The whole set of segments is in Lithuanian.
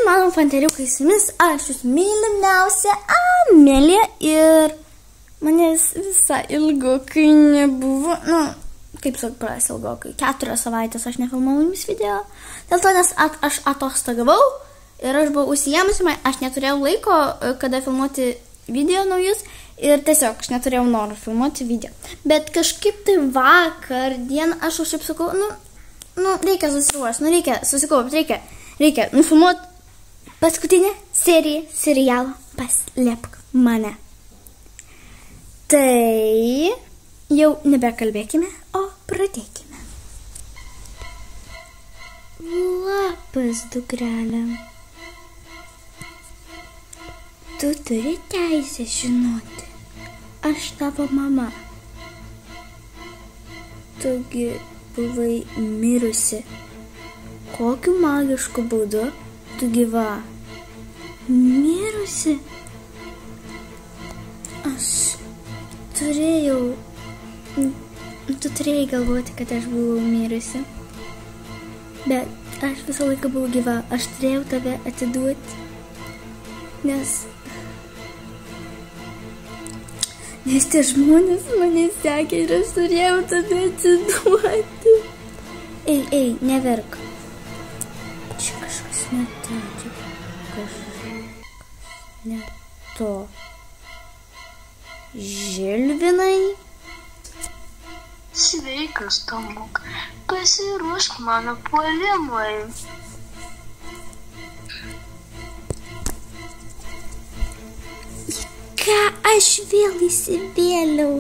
mano fanteriukai, su jumis aš jūs mylimiausia Amelija ir manęs visą ilgokai nebuvo, kaip supras ilgokai, 4 savaitės aš nefilmavau jums video, dėl to, nes aš atostogavau ir aš buvau užsiėmusi, aš neturėjau laiko, kada filmuoti video naujus ir tiesiog aš neturėjau noro filmuoti video, bet kažkaip tai vakar dieną aš užsiep sakau, reikia susiruošti, reikia susikaupti, reikia nufilmuoti paskutinę seriją serialo Paslėpk mane. Tai jau nebekalbėkime, o pradėkime. Labas, dukrelė. Tu turi teisę žinoti. Aš tavo mama. Tugi buvai mirusi. Kokiu magišku būdu tu gyva? Mirusi? Aš turėjau... Tu turėjai galvoti, kad aš buvau mirusi. Bet aš visą laiką buvau gyva. Aš turėjau tave atiduoti. Nes tie žmonės mane sekė ir aš turėjau tave atiduoti. Ei, neverk. Čia kažkas ne to. Žilvinai? Sveikas, Tomuk. Pasiruošk mano puolimui. Ką aš vėl įsivėliau?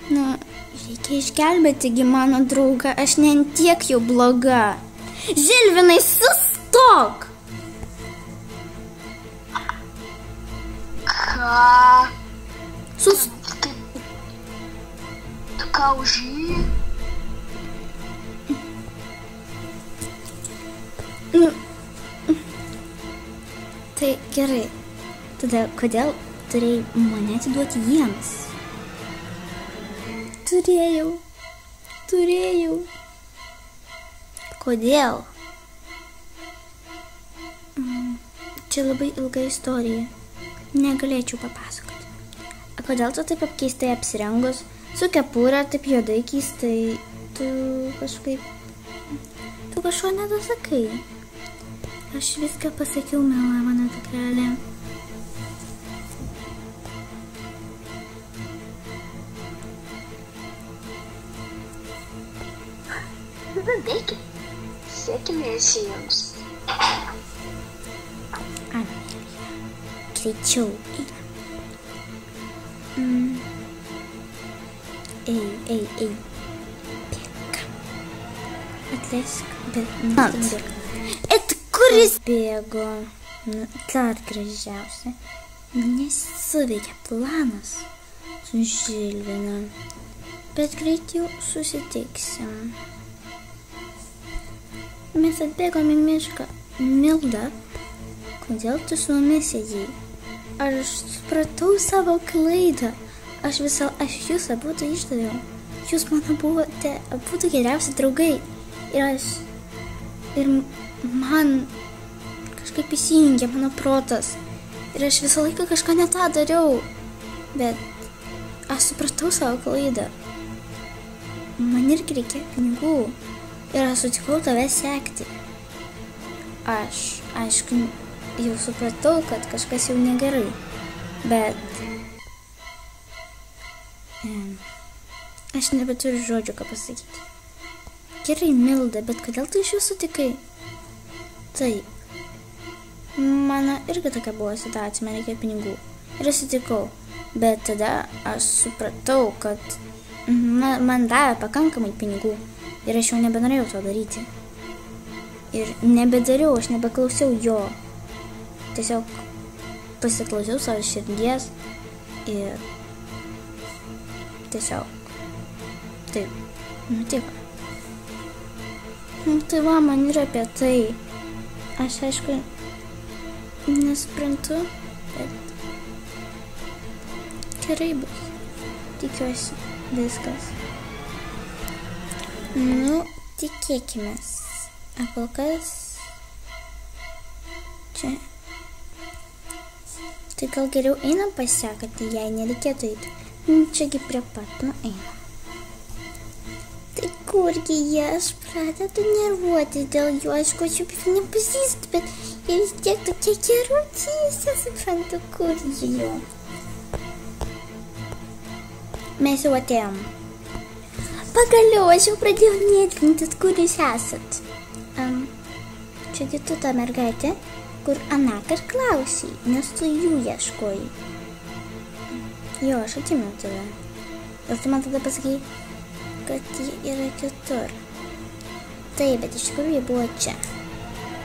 Reikia išgelbėti mano draugą, aš ne ant tiek jau bloga. Žilvinai, sustok! Ką? Sustok! Tu ką už jį? Tai gerai. Tada kodėl turėjai mane atiduoti jiems? Turėjau. Kodėl? Čia labai ilga istorija. Negalėčiau papasakoti. Kodėl tu taip keistai apsirengus? Su kepūra taip juodai keistai. Tu kažko nedasakai. Aš viską pasakiau, mela mano dukrelė. Pabėkit. Sėkmės jums. Amelija, greičiau. Ei. Bėga. Atleisk, bet nebėga. Kuris bėgo? Dar gražiausia. Nesuveikia planas su Žilvina. Bet greit jau susitiksim. Mes atbėgom į mišką. Milda, kodėl tu su mumis ėjai? Aš supratau savo klaidą. Aš jūs abudu išdaviau. Jūs mano buvote abudu geriausi draugai. Ir man kažkaip įsijungė mano protas. Ir aš visą laiką kažką ne tą dariau. Bet aš supratau savo klaidą. Man irgi reikia pinigų. Ir aš sutikau tave sekti. Aš, aišku, jau supratau, kad kažkas jau negerai. Bet aš nebeturiu žodžių, ką pasakyti. Gerai, Milda, bet kodėl tu iš jų sutikai? Taip. Mano irgi tokia buvo situacija, man reikia pinigų. Ir aš sutikau. Bet tada aš supratau, kad man davė pakankamai pinigų. Ir aš jau nebenorėjau to daryti. Ir nebedariau, aš nebeklausiau jo. Tiesiog pasiklausiau savo širdies ir tiesiog taip nutiko. Tai va, man yra apie tai. Aš aišku nesuprantu, bet gerai bus. Tikiuosi viskas. Tikėkimės. O kol kas Čia. Tai gal geriau einam pas ją, kad jai nereikėtų eiti. Čiagi prie pat, einam. Tai kurgi jie, aš pradedu nervuoti dėl jų, aišku, aš jau nepažįstu, bet jie vis tiek tokie geručiai, aš nesuprantu, kurgi jų. Mes jau atėjom. Pagaliau, aš jau pradėjau netrintis, kur jūs esat. Čiagi tu ta mergaitė, kur anakart klausai, nes tu jų ieškojai. Jo, aš atsimenu tave. Ir tu man tada pasakei, kad ji yra kitur. Taip, bet iš tikrųjų ji buvo čia.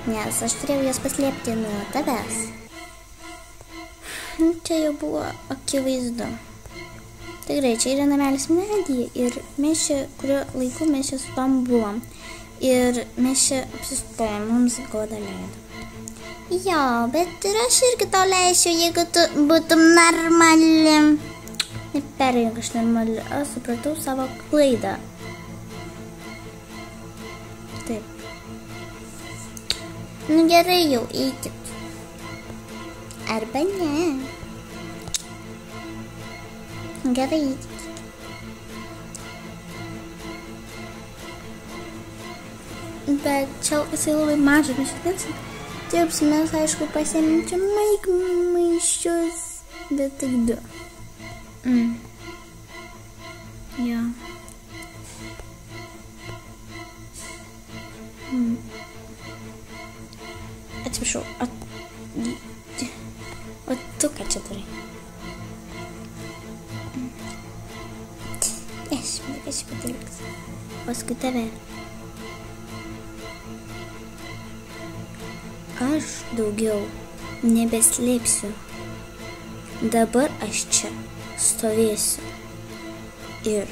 Nes aš turėjau jos paslėpti nuo tavęs. Čia jau buvo akivaizdu. Tikrai, čia yra namelis medyje ir mes čia, kuriuo laiku mes čia su tom buvom. Ir mes čia apsistojom, mums Goda leido. Jo, bet ir aš irgi tau leisiu, jeigu tu būtum normali. Neperėjau aš normali, aš supratau savo klaidą. Taip. Nu gerai jau, eikit. Arba ne. Gerai, eikit. Bet čia jisai labai mažas, mes šiandien dirbsimės, aišku, pasiėmėm čia maiščius, bet tik 2. Jo. Atsiprašau, o tu ką čia darai? Aš pataliks. Paskui tave. Aš daugiau nebeslėpsiu. Dabar aš čia stovėsiu. Ir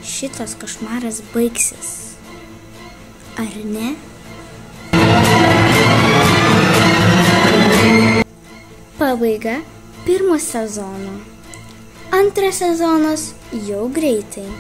šitas košmaras baigsis. Ar ne? Pabaiga 1 sezono. 2 sezonas jau greitai.